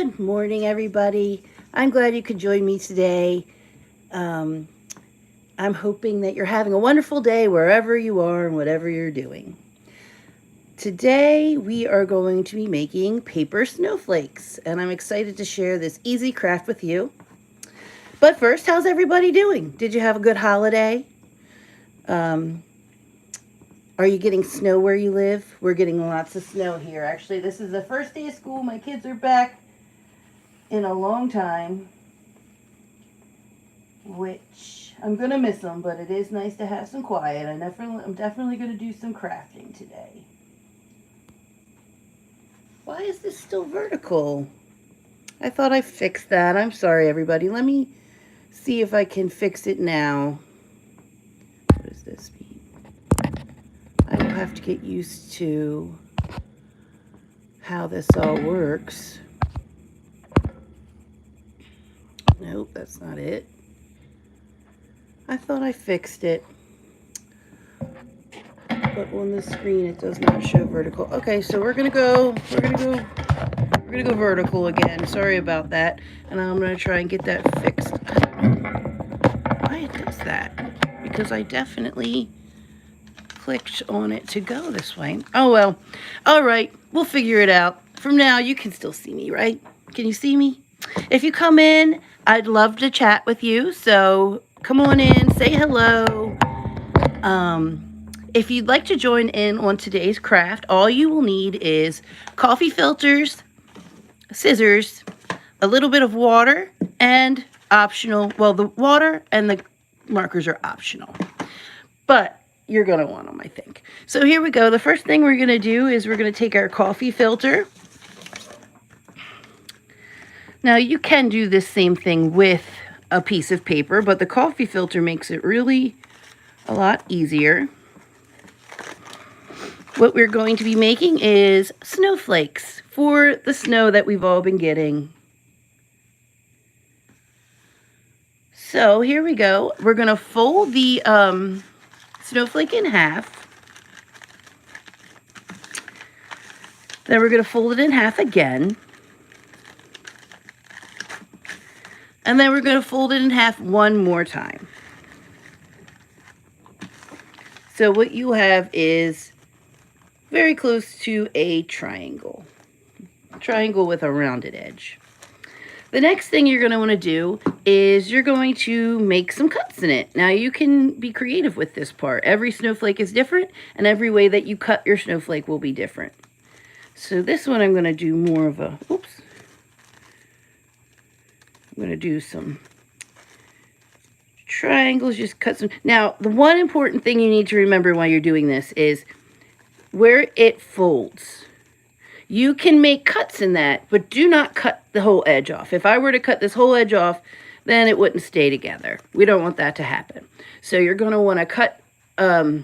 Good morning, everybody. I'm glad you could join me today. I'm hoping that you're having a wonderful day wherever you are and whatever you're doing. Today, we are going to be making paper snowflakes, and I'm excited to share this easy craft with you. But first, how's everybody doing? Did you have a good holiday? Are you getting snow where you live? We're getting lots of snow here. Actually, this is the first day of school. My kids are back in a long time, which I'm going to miss them, but it is nice to have some quiet. I'm definitely going to do some crafting today. Why is this still vertical? I thought I fixed that. I'm sorry, everybody. Let me see if I can fix it now. What does this mean? I will have to get used to how this all works. Nope, that's not it. I thought I fixed it, but on the screen it does not show vertical. Okay, so we're gonna go vertical again. Sorry about that, and I'm gonna try and get that fixed. I don't know why it does that, because I definitely clicked on it to go this way. Oh well. All right, we'll figure it out. From now, you can still see me, right? Can you see me? If you come in, I'd love to chat with you. So come on in, say hello. If you'd like to join in on today's craft, all you will need is coffee filters, scissors, a little bit of water, and optional. Well, the water and the markers are optional, but you're going to want them, I think. So here we go. The first thing we're going to do is we're going to take our coffee filter. Now, you can do this same thing with a piece of paper, but the coffee filter makes it really a lot easier. What we're going to be making is snowflakes for the snow that we've all been getting. So here we go. We're going to fold the snowflake in half. Then we're going to fold it in half again. And then we're going to fold it in half one more time. So what you have is very close to a triangle. A triangle with a rounded edge. The next thing you're going to want to do is you're going to make some cuts in it. Now you can be creative with this part. Every snowflake is different, and every way that you cut your snowflake will be different. So this one I'm going to do more of a, oops. I'm going to do some triangles, just cut some. Now, the one important thing you need to remember while you're doing this is where it folds. You can make cuts in that, but do not cut the whole edge off. If I were to cut this whole edge off, then it wouldn't stay together. We don't want that to happen. So you're going to want to cut a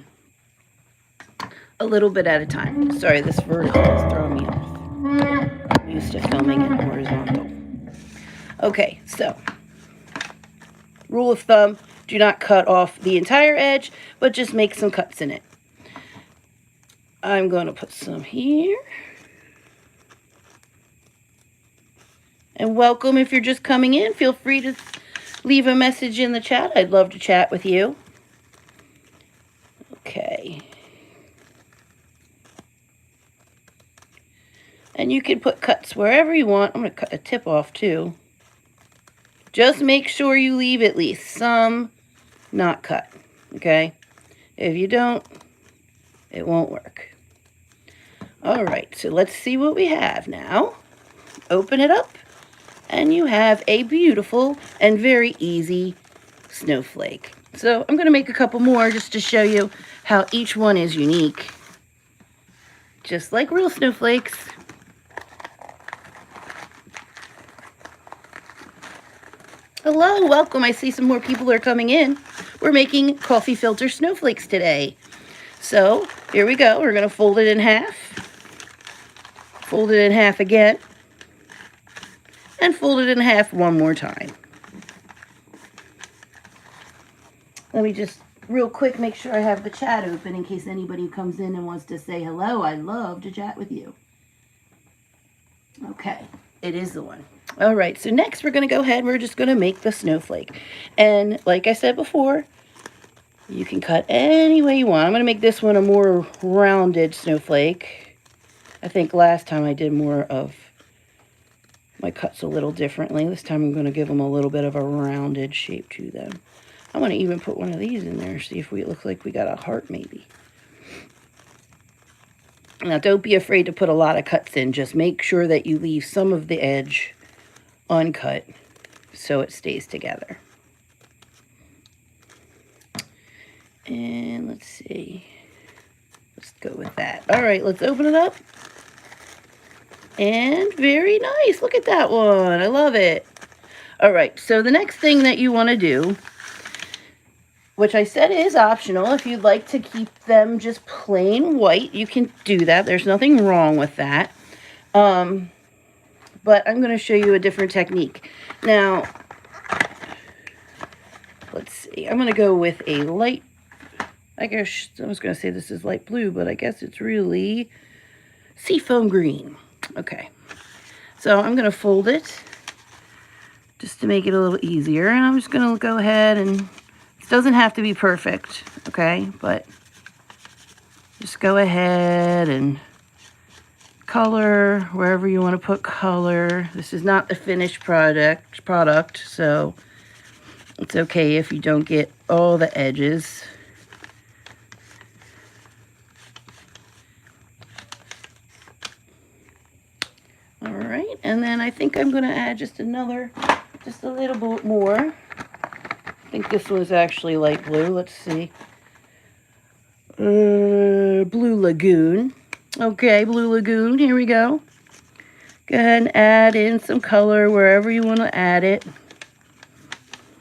little bit at a time. Sorry, this vertical is throwing me off. I'm used to filming it horizontal. Okay, so rule of thumb, do not cut off the entire edge, but just make some cuts in it. I'm going to put some here. And welcome if you're just coming in. Feel free to leave a message in the chat. I'd love to chat with you. Okay. And you can put cuts wherever you want. I'm going to cut a tip off too. Just make sure you leave at least some not cut, okay? If you don't, it won't work. All right, so let's see what we have now. Open it up, and you have a beautiful and very easy snowflake. So I'm going to make a couple more just to show you how each one is unique. Just like real snowflakes. Hello, welcome. I see some more people are coming in. We're making coffee filter snowflakes today. So here we go. We're going to fold it in half. Fold it in half again. And fold it in half one more time. Let me just real quick make sure I have the chat open in case anybody comes in and wants to say hello. I'd love to chat with you. Okay. It is the one. All right, so next we're going to go ahead and we're just going to make the snowflake. And like I said before, you can cut any way you want. I'm going to make this one a more rounded snowflake. I think last time I did more of my cuts a little differently. This time I'm going to give them a little bit of a rounded shape to them. I want to even put one of these in there, see if it looks like we got a heart maybe. Now don't be afraid to put a lot of cuts in. Just make sure that you leave some of the edge uncut so it stays together. And let's see. Let's go with that. All right, let's open it up. And very nice. Look at that one. I love it. All right, so the next thing that you want to do, which I said is optional, if you'd like to keep them just plain white, you can do that. There's nothing wrong with that. But I'm going to show you a different technique. Now, let's see. I'm going to go with a light, I guess I was going to say this is light blue, but I guess it's really seafoam green. Okay. So I'm going to fold it just to make it a little easier. And I'm just going to go ahead and, it doesn't have to be perfect, okay? But just go ahead and color wherever you want to put color. This is not the finished product, so it's okay if you don't get all the edges. All right, and then I think I'm going to add just a little bit more. I think this was actually light blue. Let's see. Blue Lagoon. Okay, Blue Lagoon. Here we go. Go ahead and add in some color wherever you want to add it.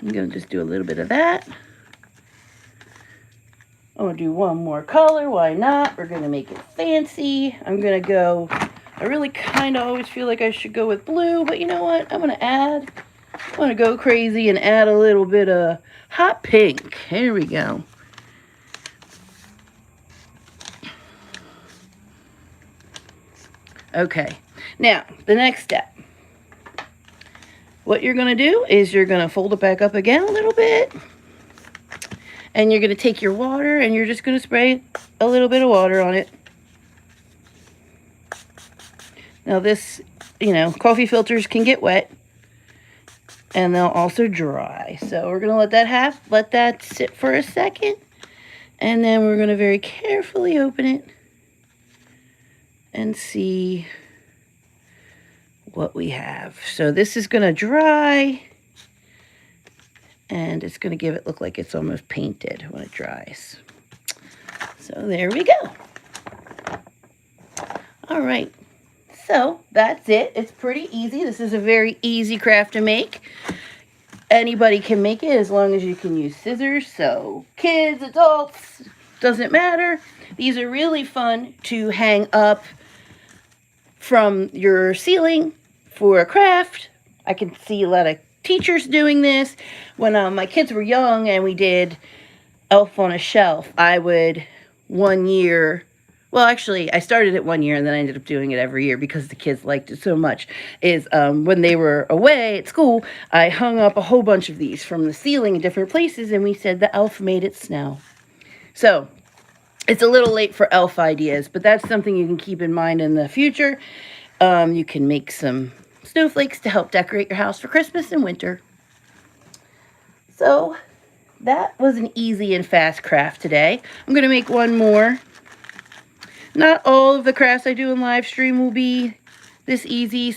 I'm going to just do a little bit of that. I'm going to do one more color. Why not? We're going to make it fancy. I'm going to go, I really kind of always feel like I should go with blue, but you know what? I'm going to go crazy and add a little bit of hot pink. Here we go. Okay, now the next step. What you're going to do is you're going to fold it back up again a little bit. And you're going to take your water and you're just going to spray a little bit of water on it. Now this, coffee filters can get wet. And they'll also dry. So we're going to let that sit for a second. And then we're going to very carefully open it and see what we have. So this is going to dry, and it's going to give it look like it's almost painted when it dries. So there we go. All right. So that's it. It's pretty easy. This is a very easy craft to make. Anybody can make it as long as you can use scissors. So kids, adults, doesn't matter. These are really fun to hang up from your ceiling for a craft. I can see a lot of teachers doing this. When my kids were young and we did Elf on a Shelf, I would one year, well actually I started it one year and then I ended up doing it every year because the kids liked it so much, is when they were away at school, I hung up a whole bunch of these from the ceiling in different places and we said the elf made it snow. So it's a little late for elf ideas, but that's something you can keep in mind in the future. You can make some snowflakes to help decorate your house for Christmas and winter. So that was an easy and fast craft today. I'm going to make one more. Not all of the crafts I do in live stream will be this easy.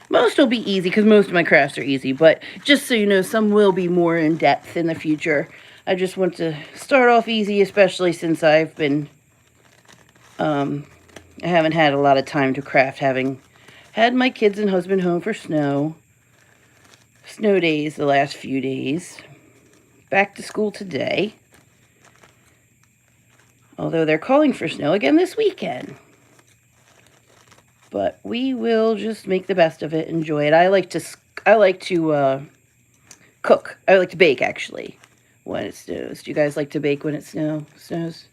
Most will be easy because most of my crafts are easy. But just so you know, some will be more in depth in the future. I just want to start off easy, especially since I've been, I haven't had a lot of time to craft, having had my kids and husband home for snow days the last few days. Back to school today. Although they're calling for snow again this weekend. But we will just make the best of it, enjoy it. I like to cook. I like to bake, actually, when it snows. Do you guys like to bake when it snows?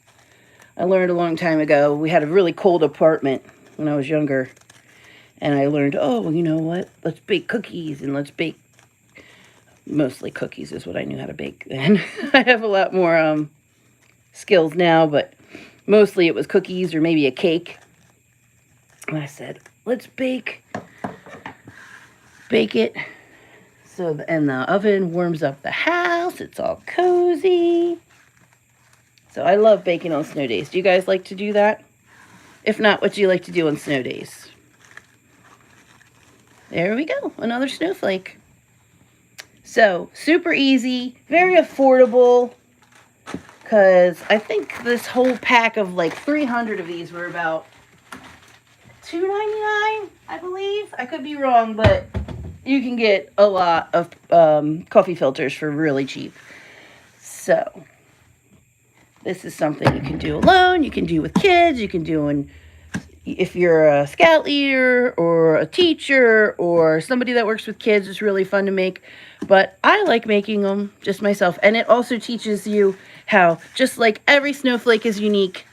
I learned a long time ago. We had a really cold apartment when I was younger. And I learned, oh, you know what? Let's bake cookies and let's bake. Mostly cookies is what I knew how to bake then. I have a lot more skills now, but mostly it was cookies or maybe a cake. And I said, let's bake it. So, and the oven warms up the house. It's all cozy. So I love baking on snow days. Do you guys like to do that? If not, what do you like to do on snow days? There we go. Another snowflake. So, super easy, very affordable, because I think this whole pack of like 300 of these were about $2.99, I believe. I could be wrong, but you can get a lot of coffee filters for really cheap. So, this is something you can do alone, you can do with kids, you can do if you're a scout leader or a teacher or somebody that works with kids. It's really fun to make. But I like making them just myself. And it also teaches you how, just like every snowflake is unique,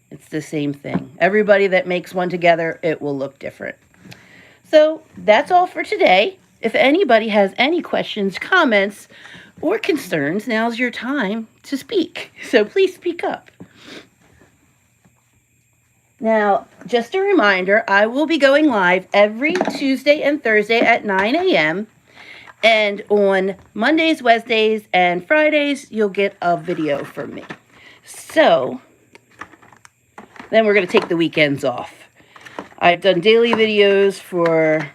it's the same thing. Everybody that makes one together, it will look different. So that's all for today. If anybody has any questions, comments, or concerns, now's your time to speak. So please speak up. Now, just a reminder, I will be going live every Tuesday and Thursday at 9 a.m. And on Mondays, Wednesdays, and Fridays, you'll get a video from me. So, then we're going to take the weekends off. I've done daily videos for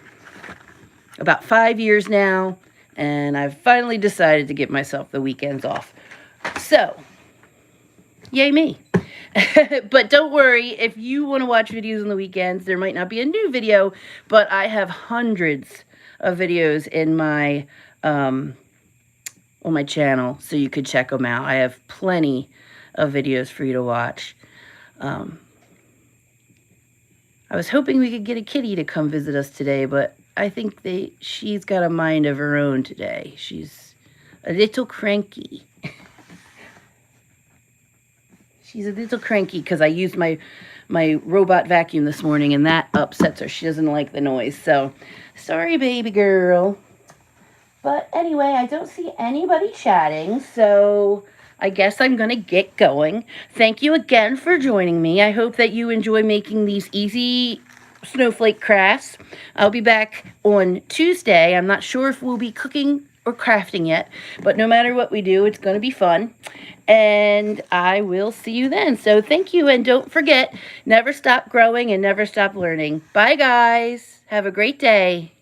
about 5 years now, and I've finally decided to give myself the weekends off. So, yay me. But don't worry, if you want to watch videos on the weekends, there might not be a new video, but I have hundreds of videos in my on my channel, so you could check them out. I have plenty of videos for you to watch. I was hoping we could get a kitty to come visit us today, but I think she's got a mind of her own today. She's a little cranky. She's a little cranky because I used my robot vacuum this morning, and that upsets her. She doesn't like the noise. So, sorry, baby girl. But anyway, I don't see anybody chatting, so I guess I'm going to get going. Thank you again for joining me. I hope that you enjoy making these easy snowflake crafts. I'll be back on Tuesday. I'm not sure if we'll be cooking or crafting yet, but no matter what we do, it's going to be fun. And I will see you then. So thank you, and don't forget, never stop growing and never stop learning. Bye, guys. Have a great day.